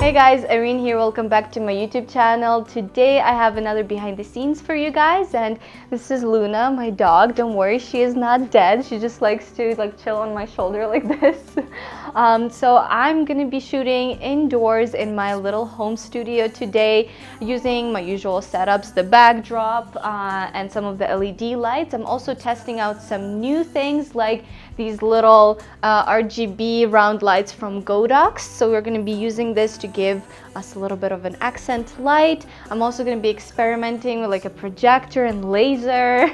Hey guys, Irene here. Welcome back to my YouTube channel. Today I have another behind the scenes for you guys, and this is Luna, my dog. Don't worry, she is not dead. She just likes to chill on my shoulder like this. So I'm gonna be shooting indoors in my little home studio today using my usual setups, the backdrop and some of the LED lights. I'm also testing out some new things like these little RGB round lights from Godox. So we're going to be using this to give us a little bit of an accent light. I'm also going to be experimenting with like a projector and laser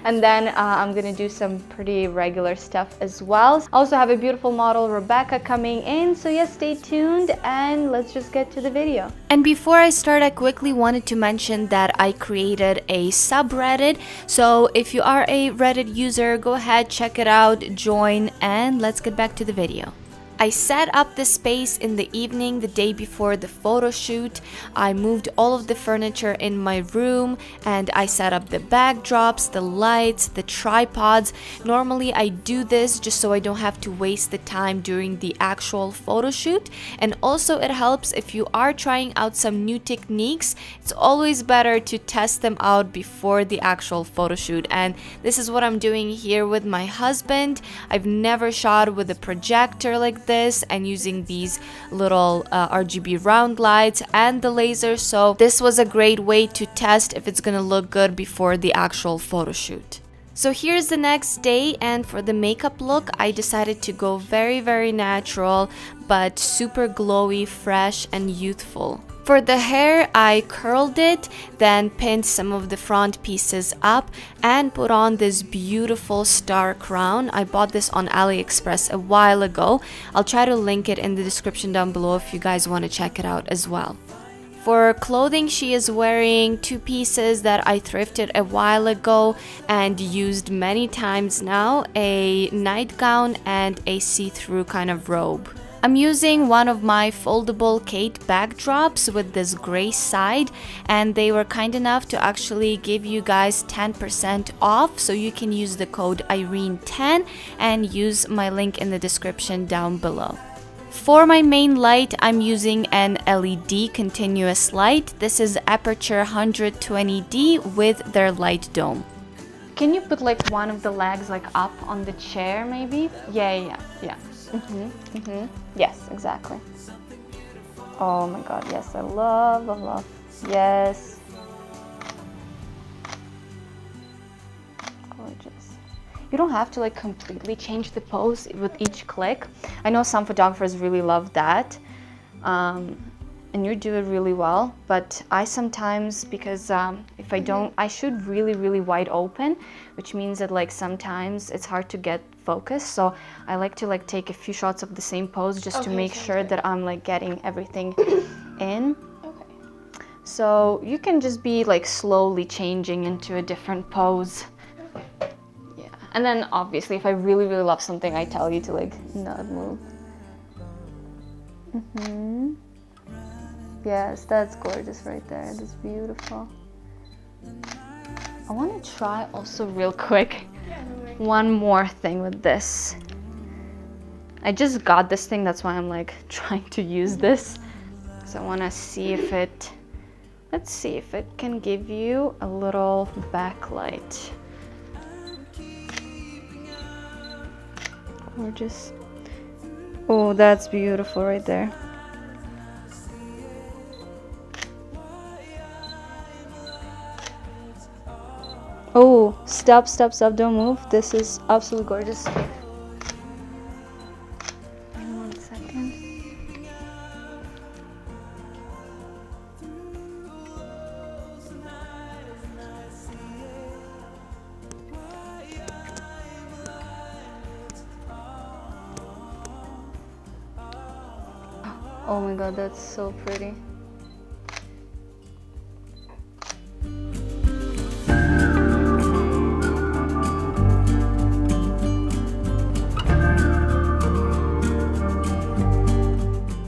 and then I'm going to do some pretty regular stuff as well. I also have a beautiful model, Rebecca, coming in. So yeah, stay tuned and let's just get to the video. And before I start, I quickly wanted to mention that I created a subreddit. So if you are a Reddit user, go ahead, check it out, join, and let's get back to the video. I set up the space in the evening, the day before the photo shoot. I moved all of the furniture in my room and I set up the backdrops, the lights, the tripods. Normally I do this just so I don't have to waste the time during the actual photo shoot. And also it helps if you are trying out some new techniques. It's always better to test them out before the actual photo shoot. And this is what I'm doing here with my husband. I've never shot with a projector like this and using these little RGB round lights and the laser, so this was a great way to test if it's gonna look good before the actual photo shoot. So here's the next day, and for the makeup look I decided to go very natural but super glowy, fresh and youthful. For the hair, I curled it, then pinned some of the front pieces up and put on this beautiful star crown. I bought this on AliExpress a while ago. I'll try to link it in the description down below if you guys want to check it out as well. For clothing, she is wearing two pieces that I thrifted a while ago and used many times now, a nightgown and a see-through kind of robe. I'm using one of my foldable Kate backdrops with this gray side, and they were kind enough to actually give you guys 10% off, so you can use the code Irene10 and use my link in the description down below. For my main light, I'm using an LED continuous light. This is Aputure 120D with their light dome. Can you put like one of the legs like up on the chair maybe? Yeah. Yes, exactly. Oh my god, yes, I love, yes. Gorgeous. You don't have to like completely change the pose with each click. I know some photographers really love that. And you do it really well, but I sometimes, because if I don't, I shoot really wide open, which means that like sometimes it's hard to get focus, so I like to like take a few shots of the same pose just to make sure that I'm like getting everything in. Okay. So you can just be like slowly changing into a different pose. Okay. Yeah, and then obviously if I really love something, I tell you to like not move. Yes, that's gorgeous right there. That's beautiful. I want to try also real quick one more thing with this. I just got this thing, that's why I'm like trying to use this. So I want to see if it, let's see if it can give you a little backlight. Gorgeous. Oh, that's beautiful right there. Oh, stop, don't move. This is absolutely gorgeous. 1 second. Oh my god, that's so pretty.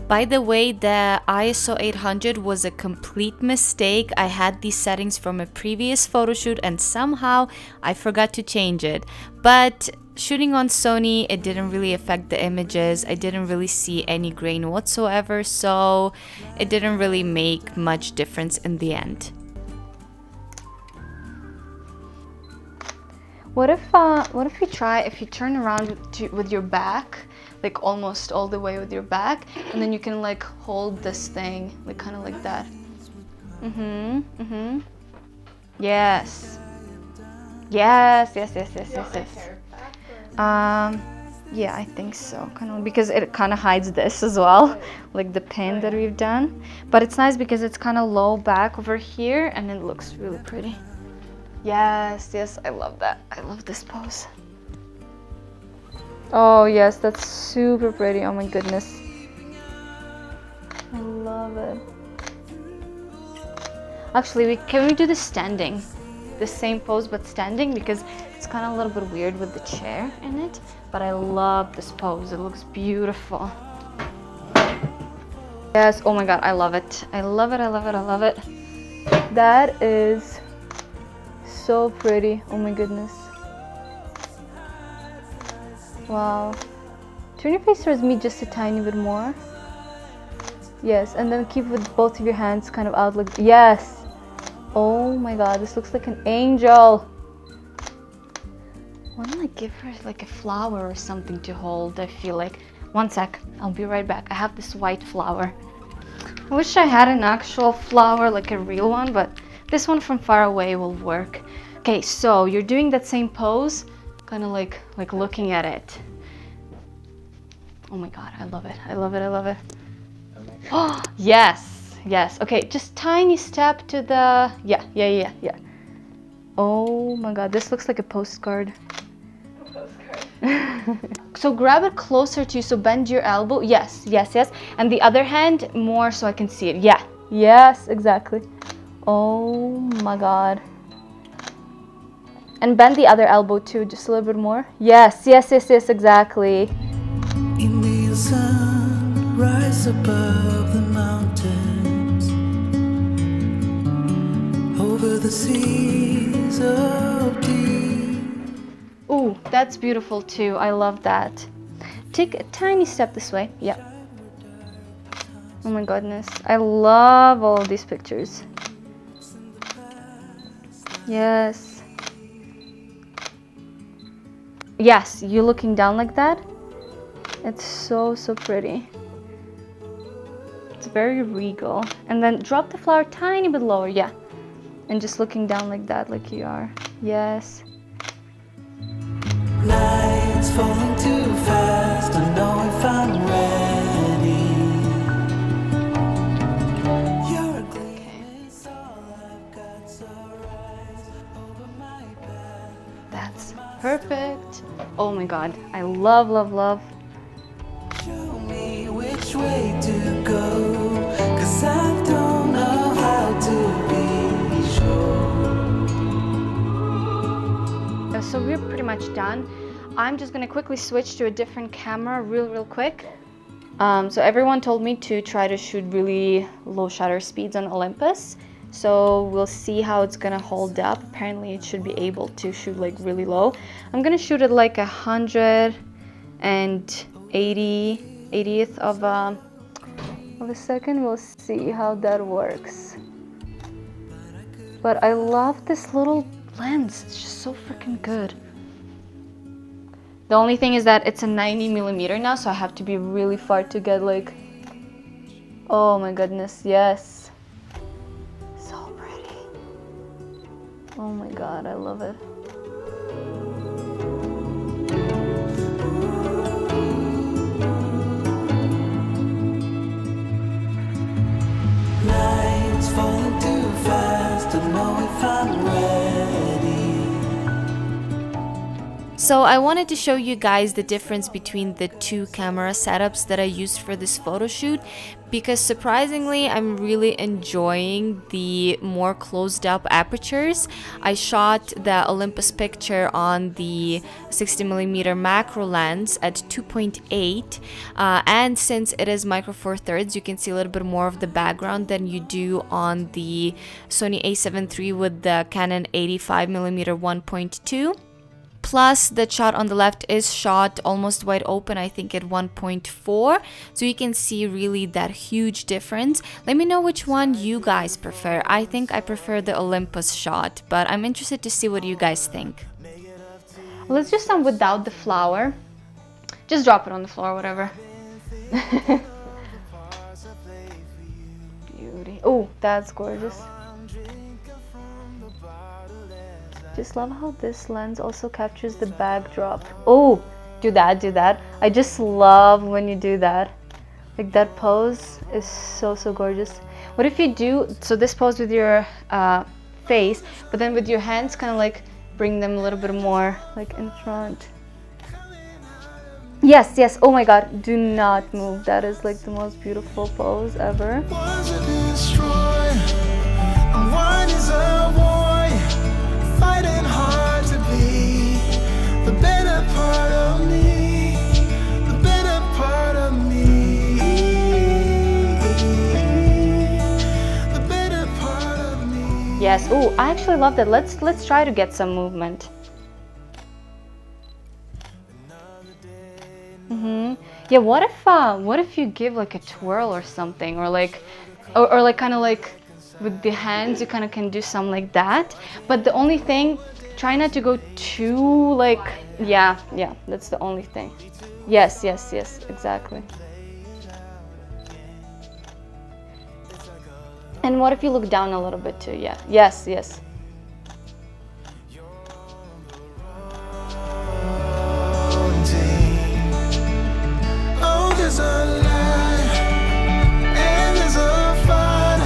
By the way, the ISO 800 was a complete mistake. I had these settings from a previous photo shoot and somehow I forgot to change it. But Shooting on Sony, it didn't really affect the images. I didn't really see any grain whatsoever, so it didn't really make much difference in the end. What if you turn around with your back, like almost all the way with your back, and then you can like hold this thing, like kind of like that. Yes. Yes. Yeah, I think so, kind of, because it kind of hides this as well, like the pin that we've done. But it's nice because it's kind of low back over here, and it looks really pretty. Yes, I love that. I love this pose. Oh yes, that's super pretty. Oh my goodness. I love it. Actually, can we do the standing? The same pose but standing, because it's kind of a little bit weird with the chair in it. But I love this pose. It looks beautiful. Yes, oh my god, I love it. I love it, I love it, I love it. That is so pretty. Oh my goodness. Wow. Turn your face towards me just a tiny bit more. Yes, and then keep with both of your hands kind of out like, yes. Oh my god, this looks like an angel. Why don't I give her like a flower or something to hold? I feel like. One sec, I'll be right back. I have this white flower. I wish I had an actual flower, like a real one, but this one from far away will work. Okay, so you're doing that same pose, kind of like looking at it. Oh my god, I love it. I love it. I love it. Oh, yes. Yes. Okay, just tiny step to the yeah. Oh my god, this looks like a postcard. So grab it closer to you, so bend your elbow. Yes. And the other hand more so I can see it. Yeah. Yes, exactly. Oh my god. And bend the other elbow too, just a little bit more. Yes, exactly. In the sun, rise above the mountains, over the seas of deep. Ooh, that's beautiful too. I love that. Take a tiny step this way. Yeah. Oh my goodness. I love all of these pictures. Yes. Yes, you looking down like that. It's so pretty. It's very regal. And then drop the flower tiny bit lower. Yeah. And just looking down like that, like you are. Yes. Nights falling too fast. I know if I'm ready. You're a glimpse, all I've got, so rise over my path. That's perfect. Oh my god, I love. Show me which way to go, 'cause I don't know how to be sure. So we're pretty much done. I'm just gonna quickly switch to a different camera real quick. So everyone told me to try to shoot really low shutter speeds on Olympus. So we'll see how it's gonna hold up. Apparently it should be able to shoot like really low. I'm gonna shoot it like 180th of a second. We'll see how that works. But I love this little lens. It's just so freaking good. The only thing is that it's a 90mm now, so I have to be really far to get like, oh my goodness, yes. Oh my god, I love it. Nights falling too fast to know if I'm ready. So I wanted to show you guys the difference between the two camera setups that I used for this photo shoot, because surprisingly I'm really enjoying the more closed up apertures. I shot the Olympus picture on the 60mm macro lens at 2.8 and since it is micro four thirds, you can see a little bit more of the background than you do on the Sony a7 III with the Canon 85mm 1.2. plus the shot on the left is shot almost wide open, I think at 1.4, so you can see really that huge difference. Let me know which one you guys prefer. I think I prefer the Olympus shot, but I'm interested to see what you guys think. Let's just some without the flower. Just drop it on the floor, whatever. Beauty. Oh, that's gorgeous. Just love how this lens also captures the backdrop. Oh, do that, do that. I just love when you do that. Like that pose is so gorgeous. What if you do, so this pose with your face, but then with your hands kind of like bring them a little bit more like in front. Yes, yes, oh my god, do not move. That is like the most beautiful pose ever. Fighting hard to be the better part of me, the better part of me, the better part of me. Yes, oh, I actually love that. Let's try to get some movement. Yeah, what if you give like a twirl or something, or like or like kind of like with the hands you kind of can do some like that, but the only thing, try not to go too like, yeah, that's the only thing. Yes, exactly. And what if you look down a little bit too? Yeah, yes. Oh, there's a light and there's a fire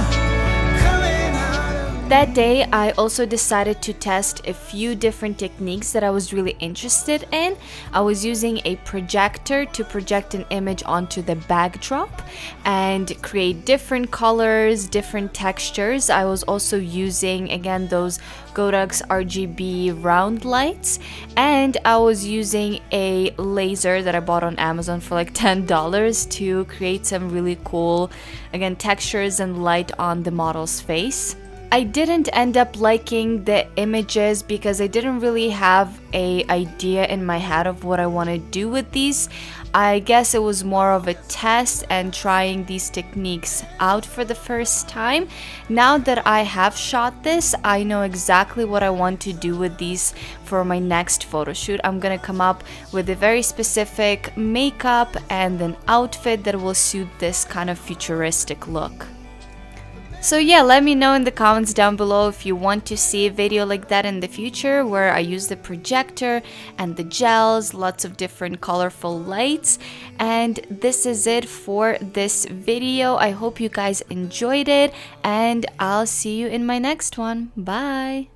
coming out of me. That day, I also decided to test a few different techniques that I was really interested in. I was using a projector to project an image onto the backdrop and create different colors, different textures. I was also using, again, those Godox RGB round lights, and I was using a laser that I bought on Amazon for like $10 to create some really cool, again, textures and light on the model's face. I didn't end up liking the images because I didn't really have an idea in my head of what I want to do with these. I guess it was more of a test and trying these techniques out for the first time. Now that I have shot this, I know exactly what I want to do with these for my next photo shoot. I'm gonna come up with a very specific makeup and an outfit that will suit this kind of futuristic look. So yeah, let me know in the comments down below if you want to see a video like that in the future where I use the projector and the gels, lots of different colorful lights. And this is it for this video. I hope you guys enjoyed it and I'll see you in my next one. Bye!